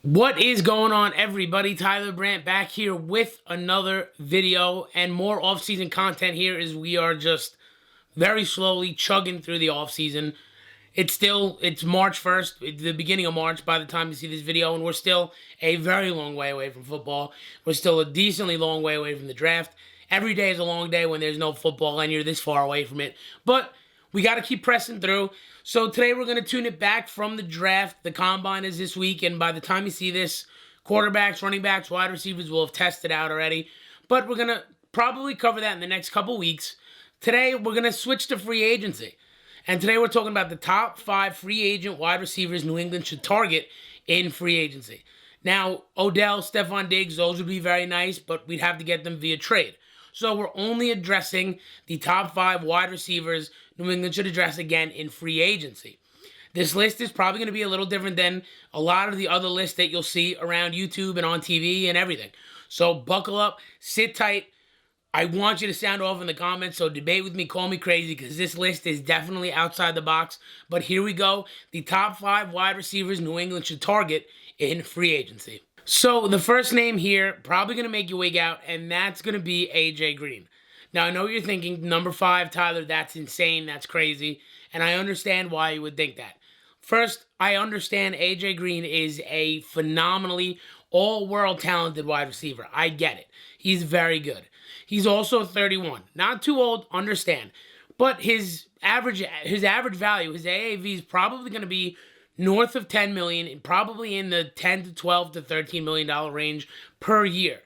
What is going on, everybody? Tyler Brandt back here with another video and more off-season content here as we are just very slowly chugging through the off-season. It's March 1st, it's the beginning of March by the time you see this video, and we're still a very long way away from football. We're still a decently long way away from the draft. Every day is a long day when there's no football and you're this far away from it. But we got to keep pressing through. So today we're going to tune it back from the draft. The combine is this week, and by the time you see this, quarterbacks, running backs, wide receivers will have tested out already. But we're going to probably cover that in the next couple weeks. Today we're going to switch to free agency. And today we're talking about the top 5 free agent wide receivers New England should target in free agency. Now, Odell, Stephon Diggs, those would be very nice, but we'd have to get them via trade. So we're only addressing the top 5 wide receivers New England should address again in free agency. This list is probably going to be a little different than a lot of the other lists that you'll see around YouTube and on TV and everything. So buckle up, sit tight. I want you to sound off in the comments, so debate with me, call me crazy, because this list is definitely outside the box. But here we go. The top 5 wide receivers New England should target in free agency. So the first name here, probably going to make you wig out, and that's going to be A.J. Green. Now, I know you're thinking, number 5, Tyler, that's insane, that's crazy, and I understand why you would think that. First, I understand A.J. Green is a phenomenally all-world talented wide receiver. I get it. He's very good. He's also 31. Not too old, understand. But his average value, his AAV, is probably going to be north of $10 million, and probably in the $10 to $12 to $13 million range per year.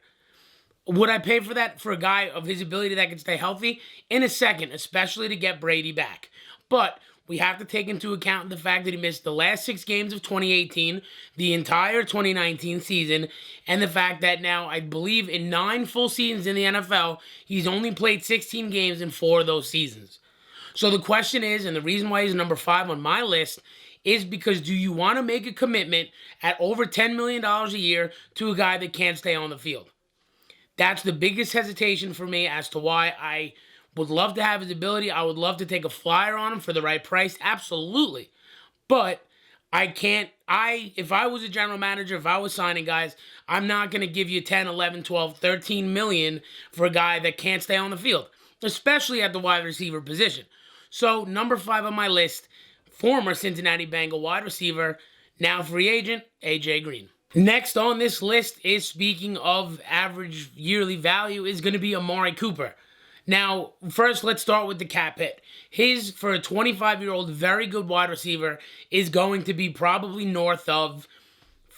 Would I pay for that for a guy of his ability that can stay healthy? In a second, especially to get Brady back. But we have to take into account the fact that he missed the last 6 games of 2018, the entire 2019 season, and the fact that now, I believe in 9 full seasons in the NFL, he's only played 16 games in 4 of those seasons. So the question is, and the reason why he's number 5 on my list, is because do you want to make a commitment at over $10 million a year to a guy that can't stay on the field? That's the biggest hesitation for me as to why I would love to have his ability. I would love to take a flyer on him for the right price. Absolutely. But I can't. If I was a general manager, if I was signing guys, I'm not going to give you 10, 11, 12, 13 million for a guy that can't stay on the field, especially at the wide receiver position. So number 5 on my list, former Cincinnati Bengal wide receiver, now free agent, A.J. Green. Next on this list is, speaking of average yearly value, is going to be Amari Cooper. Now, first, let's start with the cap hit. His, for a 25-year-old, very good wide receiver, is going to be probably north of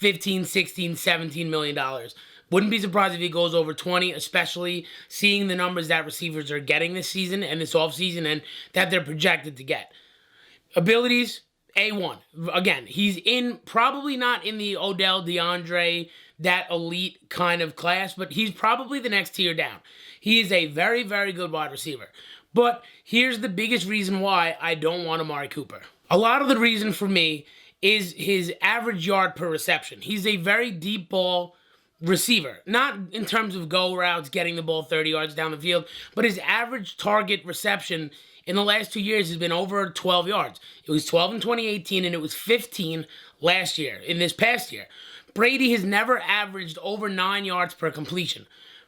$15, $16, $17 million. Wouldn't be surprised if he goes over 20, especially seeing the numbers that receivers are getting this season and this offseason and that they're projected to get. Abilities, A1. Again, he's probably not in the Odell, DeAndre, that elite kind of class, but he's probably the next tier down. He is a very, very good wide receiver. But here's the biggest reason why I don't want Amari Cooper. A lot of the reason for me is his average yard per reception. He's a very deep ball receiver. Not in terms of go routes, getting the ball 30 yards down the field, but his average target reception in the last 2 years has been over 12 yards. It was 12 in 2018, and it was 15 last year, in this past year. Brady has never averaged over 9 yards per completion.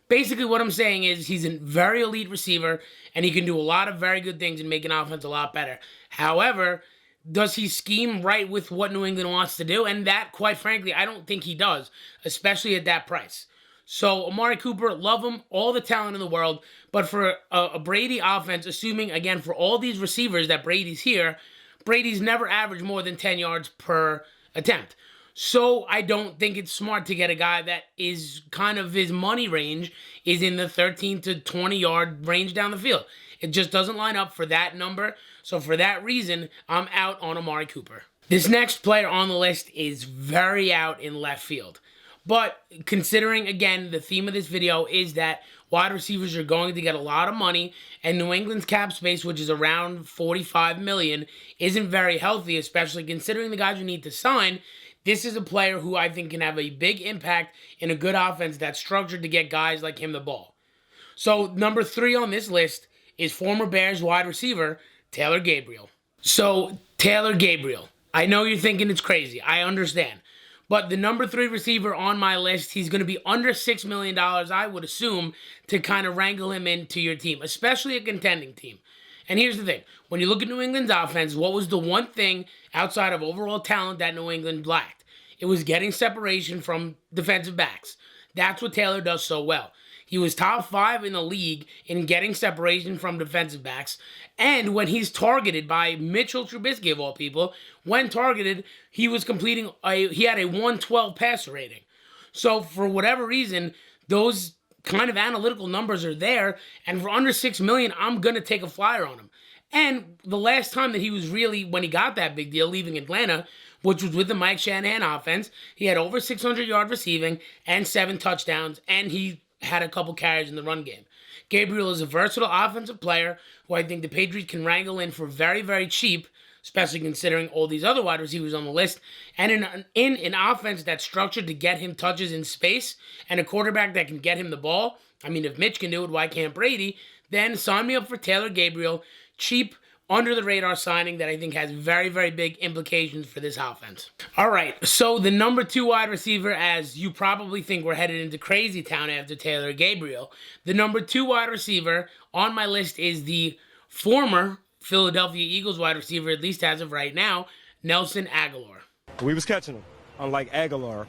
Basically, what I'm saying is he's a very elite receiver, and he can do a lot of very good things and make an offense a lot better. However, does he scheme right with what New England wants to do? And that, quite frankly, I don't think he does, especially at that price. So, Amari Cooper, love him, all the talent in the world, but for a Brady offense, assuming, again, for all these receivers that Brady's here, Brady's never averaged more than 10 yards per attempt. So, I don't think it's smart to get a guy that is kind of his money range is in the 13 to 20 yard range down the field. It just doesn't line up for that number. So, for that reason, I'm out on Amari Cooper. This next player on the list is very out in left field. But considering, again, the theme of this video is that wide receivers are going to get a lot of money, and New England's cap space, which is around $45 million, isn't very healthy, especially considering the guys you need to sign. This is a player who I think can have a big impact in a good offense that's structured to get guys like him the ball. So, number 3 on this list is former Bears wide receiver Taylor Gabriel. So, Taylor Gabriel, I know you're thinking it's crazy. I understand. But the number 3 receiver on my list, he's going to be under $6 million, I would assume, to kind of wrangle him into your team, especially a contending team. And here's the thing. When you look at New England's offense, what was the one thing outside of overall talent that New England lacked? It was getting separation from defensive backs. That's what Taylor does so well. He was top 5 in the league in getting separation from defensive backs. And when he's targeted by Mitchell Trubisky, of all people, when targeted, he was he had a 112 passer rating. So for whatever reason, those kind of analytical numbers are there. And for under $6 million, I'm going to take a flyer on him. And the last time that he was really, when he got that big deal, leaving Atlanta, which was with the Mike Shanahan offense, he had over 600 yards receiving and 7 touchdowns, and he had a couple carries in the run game. Gabriel is a versatile offensive player who I think the Patriots can wrangle in for very, very cheap, especially considering all these other wide receivers on the list, and in an offense that's structured to get him touches in space and a quarterback that can get him the ball. I mean, if Mitch can do it, why can't Brady? Then sign me up for Taylor Gabriel, cheap, under-the-radar signing that I think has very, very big implications for this offense. All right, so the number 2 wide receiver, as you probably think we're headed into crazy town after Taylor Gabriel, the number 2 wide receiver on my list is the former Philadelphia Eagles wide receiver, at least as of right now, Nelson Agholor. We was catching him, unlike Aguilar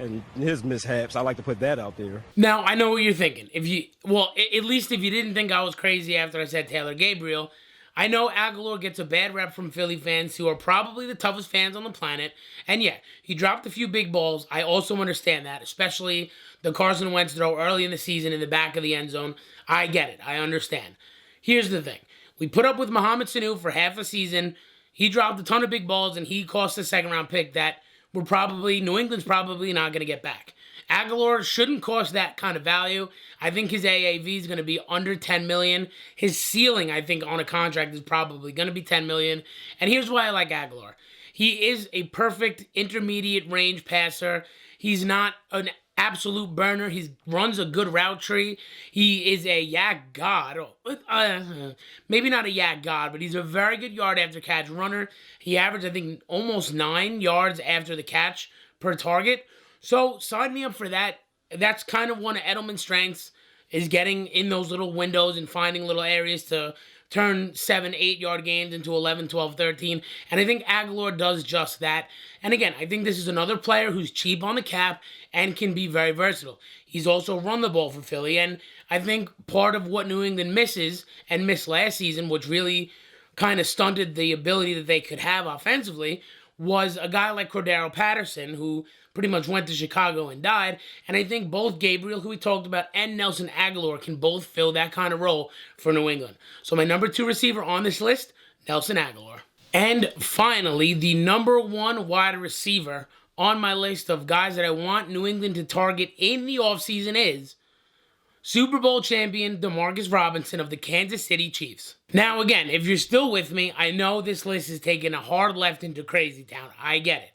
and his mishaps. I like to put that out there. Now, I know what you're thinking. At least if you didn't think I was crazy after I said Taylor Gabriel, I know Agholor gets a bad rep from Philly fans who are probably the toughest fans on the planet. And yeah, he dropped a few big balls. I also understand that, especially the Carson Wentz throw early in the season in the back of the end zone. I get it. I understand. Here's the thing. We put up with Mohamed Sanu for half a season. He dropped a ton of big balls, and he cost a second-round pick that New England's probably not going to get back. Agholor shouldn't cost that kind of value. I think his AAV is going to be under $10 million. His ceiling, I think, on a contract is probably going to be $10 million. And here's why I like Agholor. He is a perfect intermediate range passer. He's not an absolute burner. He runs a good route tree. He is a yak god. Maybe not a yak god, but he's a very good yard after catch runner. He averaged, I think, almost 9 yards after the catch per target. So sign me up for that. That's kind of one of Edelman's strengths, is getting in those little windows and finding little areas to turn 7, 8-yard gains into 11, 12, 13. And I think Agholor does just that. And again, I think this is another player who's cheap on the cap and can be very versatile. He's also run the ball for Philly. And I think part of what New England misses and missed last season, which really kind of stunted the ability that they could have offensively, was a guy like Cordero Patterson, who pretty much went to Chicago and died. And I think both Gabriel, who we talked about, and Nelson Agholor can both fill that kind of role for New England. So my number 2 receiver on this list, Nelson Agholor. And finally, the number 1 wide receiver on my list of guys that I want New England to target in the offseason is Super Bowl champion DeMarcus Robinson of the Kansas City Chiefs. Now, again, if you're still with me, I know this list is taking a hard left into crazy town. I get it.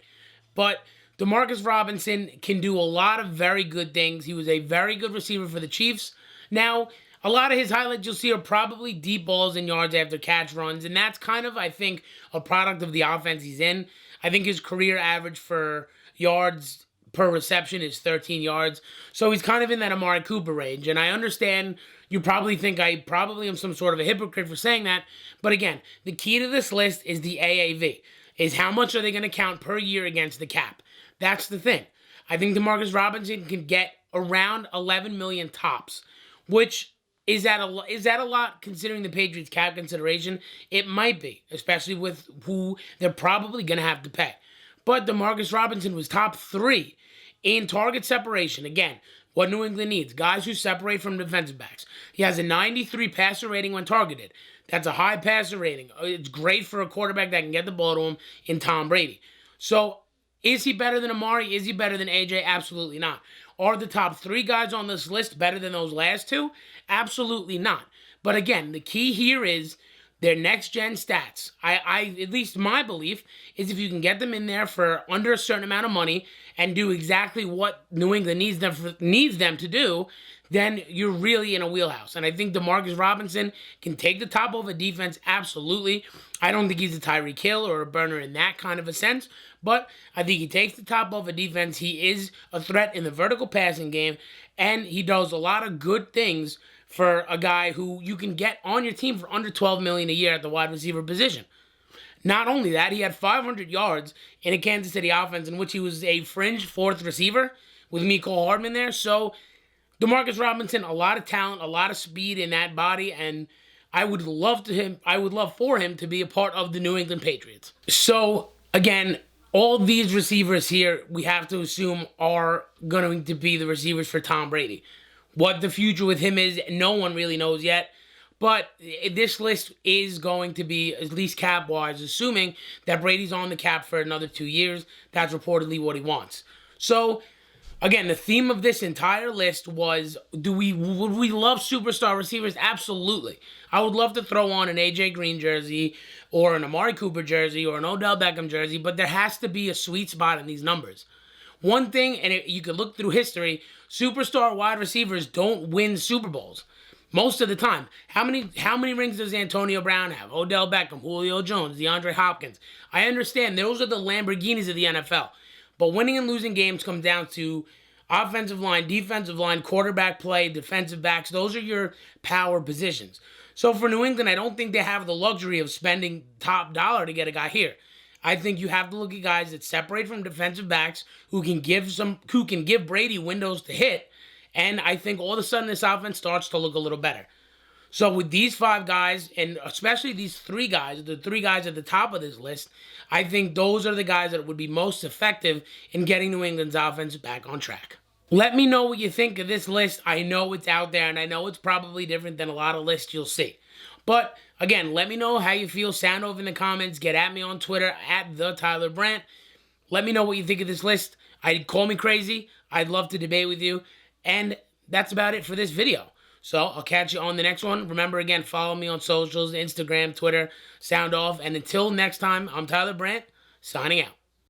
But DeMarcus Robinson can do a lot of very good things. He was a very good receiver for the Chiefs. Now, a lot of his highlights you'll see are probably deep balls and yards after catch runs, and that's kind of, I think, a product of the offense he's in. I think his career average for yards per reception is 13 yards. So he's kind of in that Amari Cooper range. And I understand you probably think I probably am some sort of a hypocrite for saying that. But again, the key to this list is the AAV. Is how much are they going to count per year against the cap? That's the thing. I think DeMarcus Robinson can get around 11 million tops, which is that a lot considering the Patriots cap consideration? It might be, especially with who they're probably going to have to pay. But DeMarcus Robinson was top 3 in target separation. Again, what New England needs, guys who separate from defensive backs. He has a 93 passer rating when targeted. That's a high passer rating. It's great for a quarterback that can get the ball to him in Tom Brady. So, is he better than Amari? Is he better than AJ? Absolutely not. Are the top 3 guys on this list better than those last 2? Absolutely not. But again, the key here is Their next-gen stats, at least my belief, is if you can get them in there for under a certain amount of money and do exactly what New England needs them to do, then you're really in a wheelhouse. And I think DeMarcus Robinson can take the top of a defense, absolutely. I don't think he's a Tyreek Hill or a burner in that kind of a sense, but I think he takes the top of a defense. He is a threat in the vertical passing game, and he does a lot of good things for a guy who you can get on your team for under $12 million a year at the wide receiver position. Not only that, he had 500 yards in a Kansas City offense in which he was a fringe fourth receiver with Mecole Hardman there. So DeMarcus Robinson, a lot of talent, a lot of speed in that body, and I would love for him to be a part of the New England Patriots. So again, all these receivers here, we have to assume are going to be the receivers for Tom Brady. What the future with him is, no one really knows yet. But this list is going to be, at least cap-wise, assuming that Brady's on the cap for another 2 years. That's reportedly what he wants. So, again, the theme of this entire list was, would we love superstar receivers? Absolutely. I would love to throw on an A.J. Green jersey or an Amari Cooper jersey or an Odell Beckham jersey, but there has to be a sweet spot in these numbers. One thing, and you could look through history, superstar wide receivers don't win Super Bowls. Most of the time. How many rings does Antonio Brown have? Odell Beckham, Julio Jones, DeAndre Hopkins. I understand those are the Lamborghinis of the NFL. But winning and losing games come down to offensive line, defensive line, quarterback play, defensive backs. Those are your power positions. So for New England, I don't think they have the luxury of spending top dollar to get a guy here. I think you have to look at guys that separate from defensive backs who can give Brady windows to hit, and I think all of a sudden this offense starts to look a little better. So with these 5 guys, and especially these 3 guys, the 3 guys at the top of this list, I think those are the guys that would be most effective in getting New England's offense back on track. Let me know what you think of this list. I know it's out there, and I know it's probably different than a lot of lists you'll see. But, again, let me know how you feel. Sound off in the comments. Get at me on Twitter, @TheTylerBrant. Let me know what you think of this list. Call me crazy. I'd love to debate with you. And that's about it for this video. So, I'll catch you on the next one. Remember, again, follow me on socials, Instagram, Twitter, sound off. And until next time, I'm Tyler Brandt, signing out.